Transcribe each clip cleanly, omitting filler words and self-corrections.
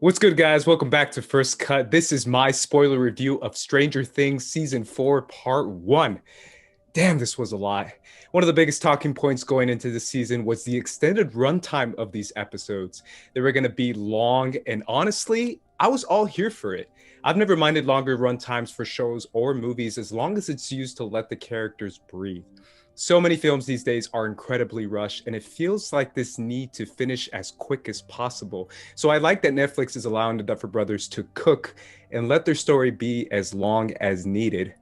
What's good, guys? Welcome back to First Cut. This is my spoiler review of Stranger Things Season 4, Part 1. Damn, this was a lot. One of the biggest talking points going into the season was the extended runtime of these episodes. They were going to be long, and honestly, I was all here for it. I've never minded longer runtimes for shows or movies as long as it's used to let the characters breathe. So many films these days are incredibly rushed, and it feels like this need to finish as quick as possible. So I like that Netflix is allowing the Duffer Brothers to cook and let their story be as long as needed.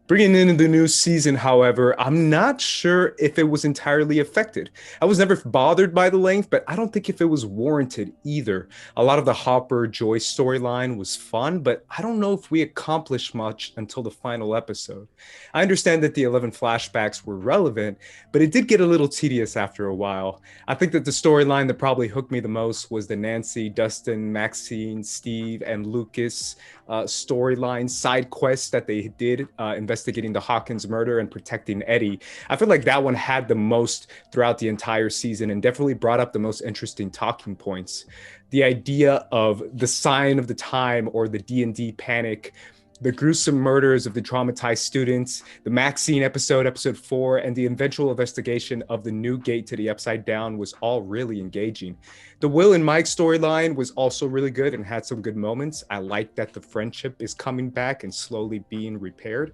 Bringing in the new season, however, I'm not sure if it was entirely affected. I was never bothered by the length, but I don't think if it was warranted either. A lot of the Hopper Joyce storyline was fun, but I don't know if we accomplished much until the final episode. I understand that the 11 flashbacks were relevant, but it did get a little tedious after a while. I think that the storyline that probably hooked me the most was the Nancy, Dustin, Maxine, Steve, and Lucas storyline side quests that they did investigating the Hawkins murder and protecting Eddie. I feel like that one had the most throughout the entire season and definitely brought up the most interesting talking points. The idea of the sign of the time or the D&D panic, the gruesome murders of the traumatized students, the Maxine episode, episode 4, and the eventual investigation of the new gate to the Upside Down was all really engaging. The Will and Mike storyline was also really good and had some good moments. I like that the friendship is coming back and slowly being repaired.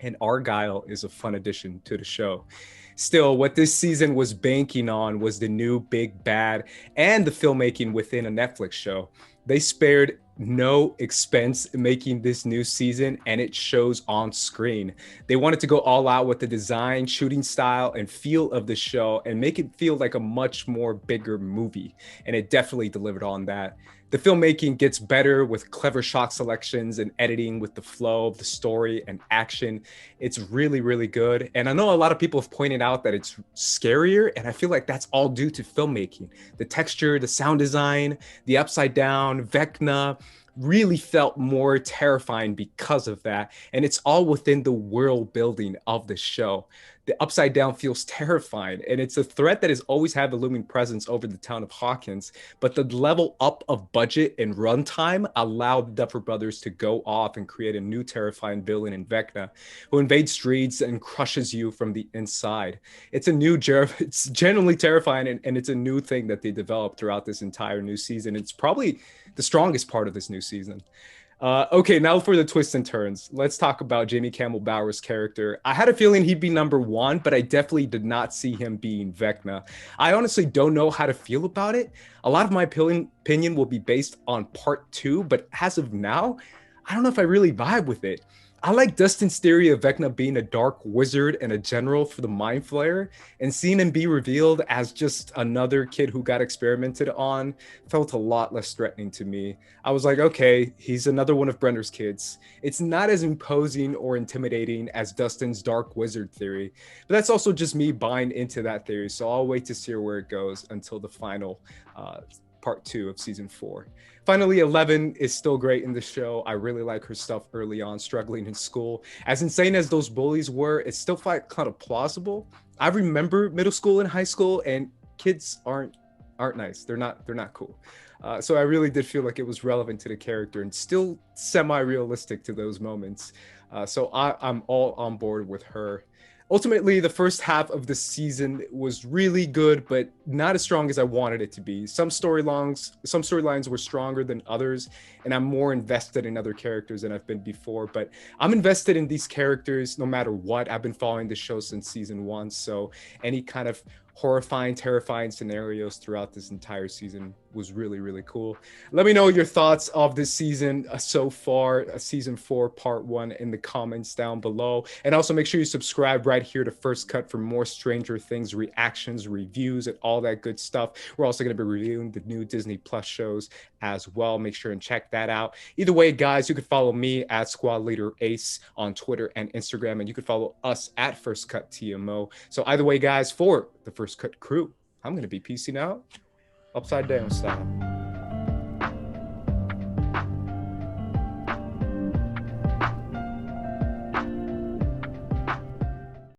And Argyle is a fun addition to the show. Still, what this season was banking on was the new big bad and the filmmaking within a Netflix show. They spared no expense making this new season, and it shows on screen. They wanted to go all out with the design, shooting style, and feel of the show and make it feel like a much more bigger movie. And it definitely delivered on that. The filmmaking gets better with clever shot selections and editing with the flow of the story and action. It's really, really good. And I know a lot of people have pointed out that it's scarier, and I feel like that's all due to filmmaking. The texture, the sound design, the upside down, Vecna really felt more terrifying because of that. And it's all within the world building of the show. The Upside Down feels terrifying, and it's a threat that has always had a looming presence over the town of Hawkins. But the level up of budget and runtime allowed the Duffer Brothers to go off and create a new terrifying villain in Vecna, who invades streets and crushes you from the inside. It's it's genuinely terrifying, and it's a new thing that they developed throughout this entire new season. It's probably the strongest part of this new season. Okay, now for the twists and turns. Let's talk about Jamie Campbell Bower's character. I had a feeling he'd be number one, but I definitely did not see him being Vecna. I honestly don't know how to feel about it. A lot of my opinion will be based on part 2, but as of now, I don't know if I really vibe with it. I like Dustin's theory of Vecna being a dark wizard and a general for the Mind Flayer, and seeing him be revealed as just another kid who got experimented on felt a lot less threatening to me. I was like, okay, he's another one of Brenner's kids. It's not as imposing or intimidating as Dustin's dark wizard theory, but that's also just me buying into that theory, so I'll wait to see where it goes until the final part 2 of season 4. Finally, 11 is still great in the show. I really like her stuff early on, struggling in school. As insane as those bullies were, it still felt kind of plausible. I remember middle school and high school, and kids aren't nice. They're not cool. So I really did feel like it was relevant to the character and still semi-realistic to those moments. So I'm all on board with her. Ultimately, the first half of the season was really good, but not as strong as I wanted it to be. Some storylines were stronger than others, and I'm more invested in other characters than I've been before. But I'm invested in these characters no matter what. I've been following the show since season 1, so any kind of horrifying, terrifying scenarios throughout this entire season was really, really cool. Let me know your thoughts of this season so far, season 4, part 1, in the comments down below. And also make sure you subscribe right here to First Cut for more Stranger Things reactions, reviews, and all that good stuff. We're also going to be reviewing the new Disney Plus shows as well. Make sure and check that out. Either way, guys, you can follow me at Squad Leader Ace on Twitter and Instagram, and you can follow us at First Cut TMO. So either way, guys, for the First Cut crew, I'm going to be peacing out upside down style.